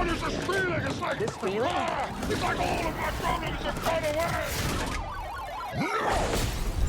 what is this feeling? It's like This feeling? It's like all of my problems have gone away.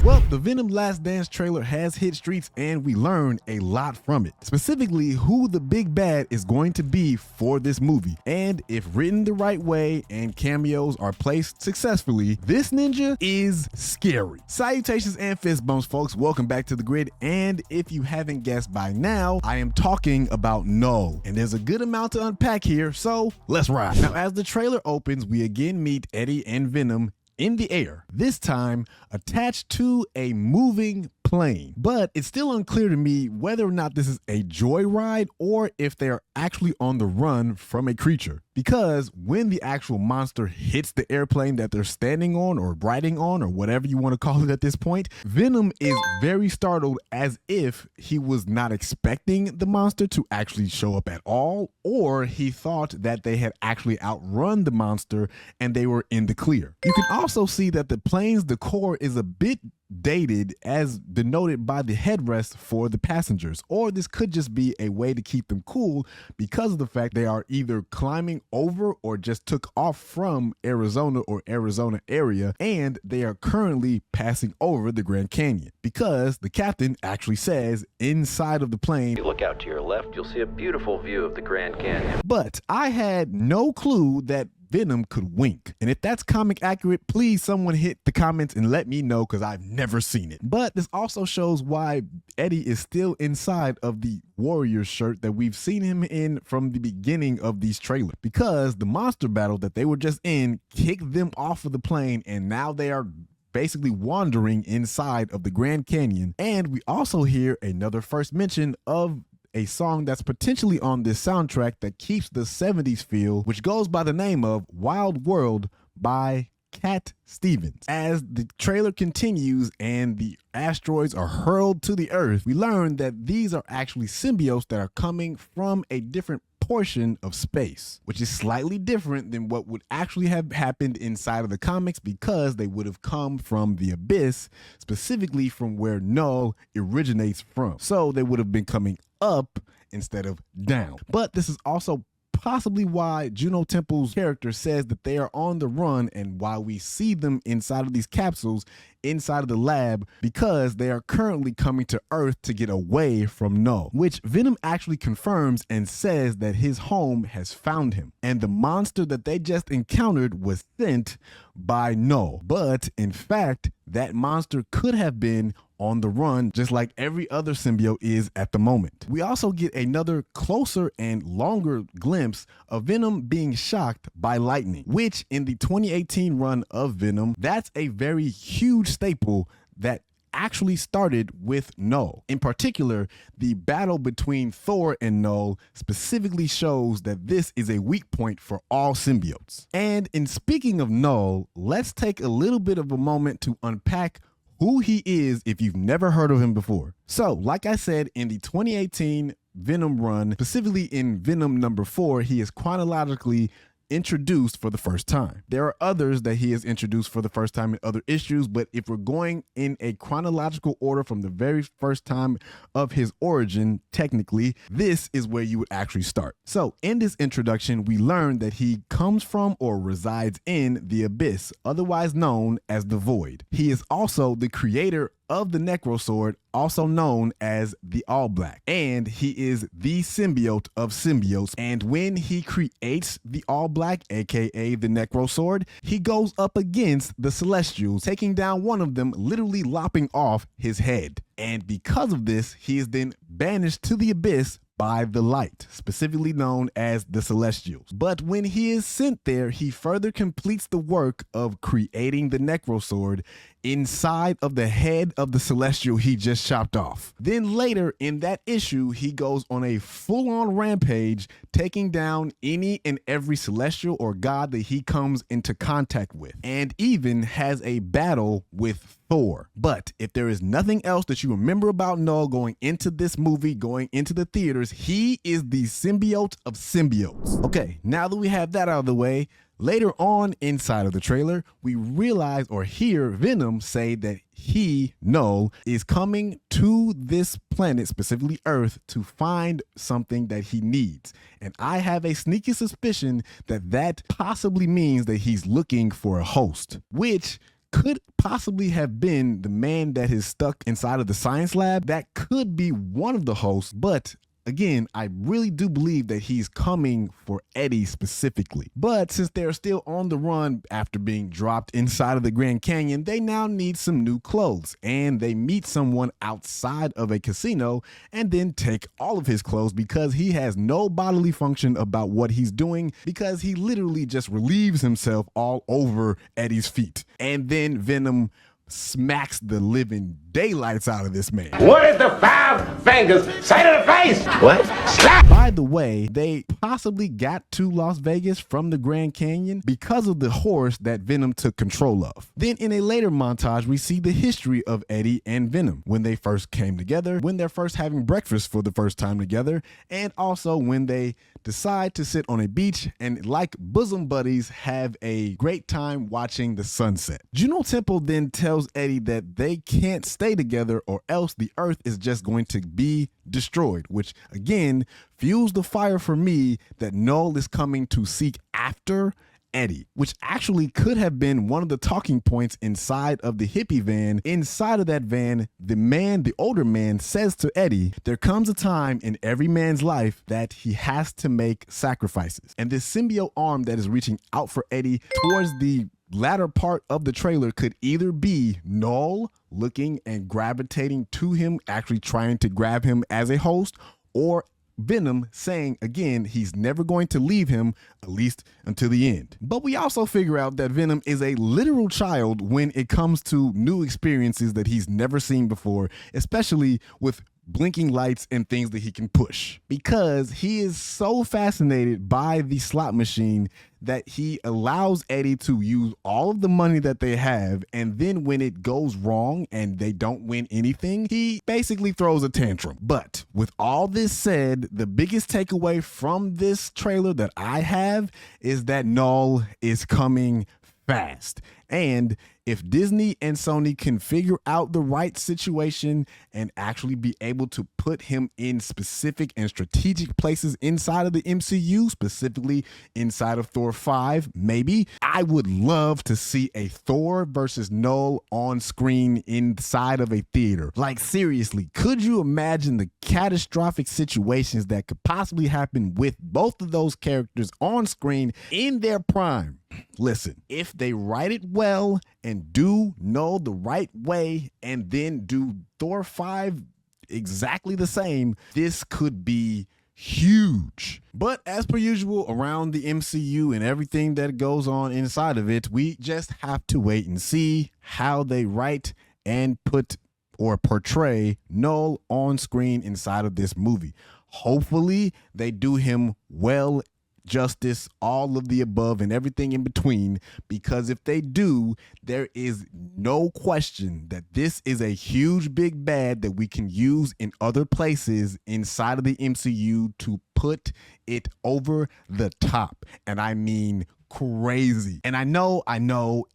Well, the Venom Last Dance trailer has hit streets and we learn a lot from it. Specifically, who the big bad is going to be for this movie. And if written the right way and cameos are placed successfully, this ninja is scary. Salutations and fist bumps, folks. Welcome back to The Grid. And if you haven't guessed by now, I am talking about Knull. And there's a good amount to unpack here, so let's ride. Now, as the trailer opens, we again meet Eddie and Venom in the air, this time attached to a moving plane. But it's still unclear to me whether or not this is a joyride or if they're actually on the run from a creature. Because when the actual monster hits the airplane that they're standing on or riding on or whatever you want to call it at this point, Venom is very startled, as if he was not expecting the monster to actually show up at all, or he thought that they had actually outrun the monster and they were in the clear. You can also see that the plane's decor is a bit dated, as denoted by the headrest for the passengers, or this could just be a way to keep them cool because of the fact they are either climbing over or just took off from Arizona or Arizona area, and they are currently passing over the Grand Canyon, because the captain actually says inside of the plane, If you look out to your left, you'll see a beautiful view of the Grand Canyon. but I had no clue that Venom could wink. And if that's comic accurate, please someone hit the comments and let me know, because I've never seen it. But this also shows why Eddie is still inside of the Warrior shirt that we've seen him in from the beginning of these trailers, because the monster battle that they were just in kicked them off of the plane, and now they are basically wandering inside of the Grand Canyon. And we also hear another first mention of a song that's potentially on this soundtrack that keeps the 70s feel, which goes by the name of Wild World by Cat Stevens. As the trailer continues and the asteroids are hurled to the earth, we learn that these are actually symbiotes that are coming from a different portion of space, which is slightly different than what would actually have happened inside of the comics, because they would have come from the abyss, specifically from where Knull originates from. So they would have been coming up instead of down. But this is also possibly why Juno Temple's character says that they are on the run, and why we see them inside of these capsules inside of the lab, because they are currently coming to Earth to get away from Knull, which Venom actually confirms and says that his home has found him, and the monster that they just encountered was sent by Knull. But in fact, that monster could have been on the run, just like every other symbiote is at the moment. We also get another closer and longer glimpse of Venom being shocked by lightning, which in the 2018 run of Venom, that's a very huge staple that actually started with Knull. In particular, the battle between Thor and Knull specifically shows that this is a weak point for all symbiotes. And in speaking of Knull, let's take a little bit of a moment to unpack who he is if you've never heard of him before. So, like I said, in the 2018 Venom run, specifically in Venom number 4, he is chronologically introduced for the first time. There are others that he has introduced for the first time in other issues, but if we're going in a chronological order from the very first time of his origin, technically, this is where you would actually start. So in this introduction, we learn that he comes from or resides in the Abyss, otherwise known as the Void. He is also the creator of the Necro Sword, also known as the All Black, and he is the symbiote of symbiotes. And when he creates the All Black, aka the Necro Sword, he goes up against the Celestials, taking down one of them, literally lopping off his head. And because of this, he is then banished to the Abyss by the Light, specifically known as the Celestials. But when he is sent there, he further completes the work of creating the Necro Sword inside of the head of the Celestial he just chopped off. Then later in that issue, he goes on a full-on rampage, taking down any and every Celestial or God that he comes into contact with, and even has a battle with Thor. But if there is nothing else that you remember about Knull going into this movie, going into the theaters, he is the symbiote of symbiotes. Okay, now that we have that out of the way, Later on inside of the trailer, we realize or hear Venom say that he, Knull, is coming to this planet, specifically Earth, to find something that he needs. And I have a sneaky suspicion that that possibly means that he's looking for a host, which could possibly have been the man that is stuck inside of the science lab. That could be one of the hosts, but again, I really do believe that he's coming for Eddie specifically. But since they're still on the run after being dropped inside of the Grand Canyon, they now need some new clothes. And they meet someone outside of a casino and then take all of his clothes because he has no bodily function about what he's doing, because he literally just relieves himself all over Eddie's feet. And then Venom smacks the living daylights out of this man. What did the five fingers say to the face? What? Slap! By the way, they possibly got to Las Vegas from the Grand Canyon because of the horse that Venom took control of. Then in a later montage, we see the history of Eddie and Venom, when they first came together, when they're first having breakfast for the first time together, and also when they decide to sit on a beach and, like bosom buddies, have a great time watching the sunset. Juno Temple then tells Eddie that they can't stay together or else the Earth is just going to be destroyed, which again fuels the fire for me that Knull is coming to seek after Eddie, which actually could have been one of the talking points inside of the hippie van. Inside of that van, the older man says to Eddie, there comes a time in every man's life that he has to make sacrifices. And this symbiote arm that is reaching out for Eddie towards the latter part of the trailer could either be Knull looking and gravitating to him, actually trying to grab him as a host, or Venom saying again he's never going to leave him, at least until the end. But we also figure out that Venom is a literal child when it comes to new experiences that he's never seen before, especially with blinking lights and things that he can push, because he is so fascinated by the slot machine that he allows Eddie to use all of the money that they have, and then when it goes wrong and they don't win anything, he basically throws a tantrum. But with all this said, the biggest takeaway from this trailer that I have is that Knull is coming fast. And if Disney and Sony can figure out the right situation and actually be able to put him in specific and strategic places inside of the MCU, specifically inside of Thor 5, maybe, I would love to see a Thor versus Knull on screen inside of a theater. Like, seriously, could you imagine the catastrophic situations that could possibly happen with both of those characters on screen in their prime? Listen, if they write it well and do Knull the right way and then do Thor 5 exactly the same, this could be huge. But as per usual around the MCU and everything that goes on inside of it, we just have to wait and see how they write and put or portray Knull on screen inside of this movie. Hopefully they do him well, justice, all of the above and everything in between, because if they do, there is no question that this is a huge big bad that we can use in other places inside of the MCU to put it over the top. And I mean crazy. And I know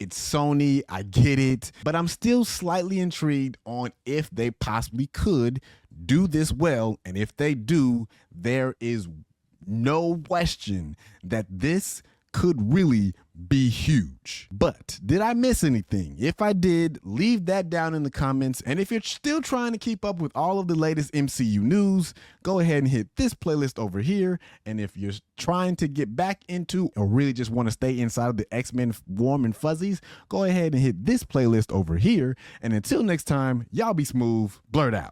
it's Sony, I get it, but I'm still slightly intrigued on if they possibly could do this well. And if they do, there is no question that this could really be huge. But did I miss anything? If I did, leave that down in the comments. And if you're still trying to keep up with all of the latest MCU news, go ahead and hit this playlist over here. And if you're trying to get back into or really just want to stay inside of the X-Men warm and fuzzies, go ahead and hit this playlist over here. And until next time, y'all be smooth, blurred out.